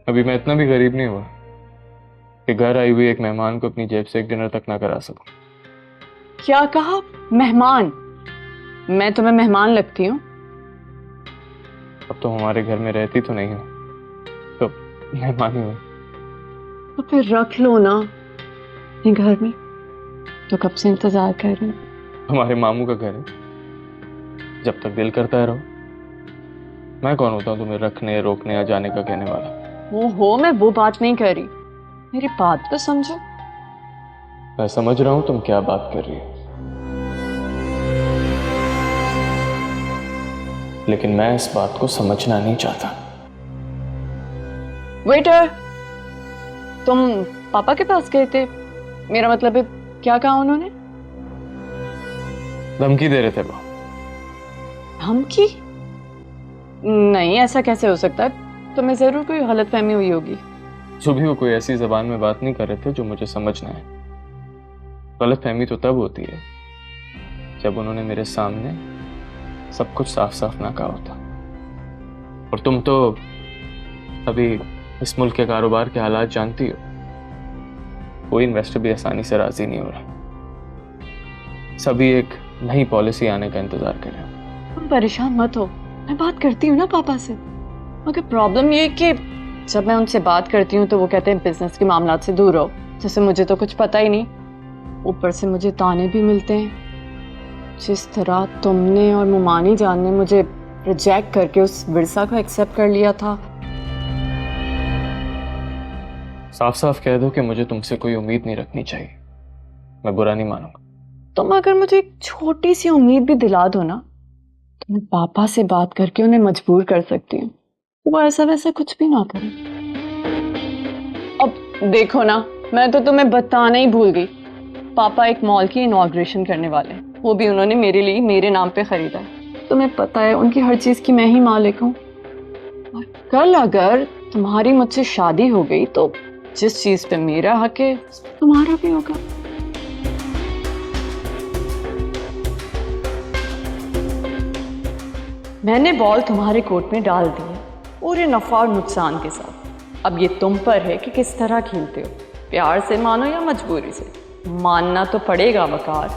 अभी मैं इतना भी गरीब नहीं हुआ कि घर आई हुई एक मेहमान को अपनी जेब से एक डिनर तक ना करा सकूं। क्या कहा? मेहमान? मैं तुम्हें मेहमान लगती हूँ? अब तो हमारे घर में रहती तो नहीं हो, तो मेहमान ही हो। तो फिर रख लो ना अपने घर में। तो कब से इंतजार कर रही हूँ। हमारे मामू का घर है, जब तक दिल करता है रहो। मैं कौन होता हूँ तुम्हें रखने रोकने या जाने का कहने वाला। हो मैं वो बात नहीं कर रही, मेरी बात तो समझो। मैं समझ रहा हूँ तुम क्या बात कर रही हो, लेकिन मैं इस बात को समझना नहीं चाहता। वेटर, तुम पापा के पास गए थे? मेरा मतलब है, क्या कहा उन्होंने? धमकी दे रहे थे वो। धमकी? नहीं, ऐसा कैसे हो सकता है? तुम्हें जरूर कोई गलतफहमी हुई होगी। जो भी वो कोई ऐसी जबान में बात नहीं कर रहे थे जो मुझे समझना है। गलतफहमी तो तब होती है जब उन्होंने मेरे सामने सब कुछ साफ साफ ना कहा होता। और तुम तो अभी इस मुल्क के कारोबार के हालात जानती हो। कोई इन्वेस्टर भी आसानी से राजी नहीं हो रहा। सभी एक नई पॉलिसी आने का इंतजार कर रहे हैं। तुम परेशान मत हो, मैं बात करती हूँ ना पापा से। मगर प्रॉब्लम ये है कि जब मैं उनसे बात करती हूँ तो वो कहते हैं बिजनेस के मामलात से दूर रहो, जैसे मुझे तो कुछ पता ही नहीं। ऊपर से मुझे ताने भी मिलते हैं। जिस तरह तुमने और मुमानी जान ने मुझे रिजेक्ट करके उस विरसा को एक्सेप्ट कर लिया था। साफ साफ कह दो कि मुझे तुमसे कोई उम्मीद नहीं रखनी चाहिए, मैं बुरा नहीं मानूंगा। तुम अगर मुझे एक छोटी सी उम्मीद भी दिला दो ना, तो मैं पापा से बात करके उन्हें मजबूर कर सकती हूँ वो ऐसा वैसा कुछ भी ना करें। अब देखो ना, मैं तो तुम्हें बताना ही भूल गई। पापा एक मॉल की इनॉग्रेशन करने वाले हैं, वो भी उन्होंने मेरे लिए मेरे नाम पे खरीदा है। तुम्हें पता है उनकी हर चीज की मैं ही मालिक हूँ। और कल अगर तुम्हारी मुझसे शादी हो गई तो जिस चीज पे मेरा हक है उस पे तुम्हारा भी होगा। मैंने बॉल तुम्हारे कोर्ट में डाल दी है, पूरे नफा और नुकसान के साथ। अब ये तुम पर है कि किस तरह खेलते हो, प्यार से मानो या मजबूरी से। मानना तो पड़ेगा वकार।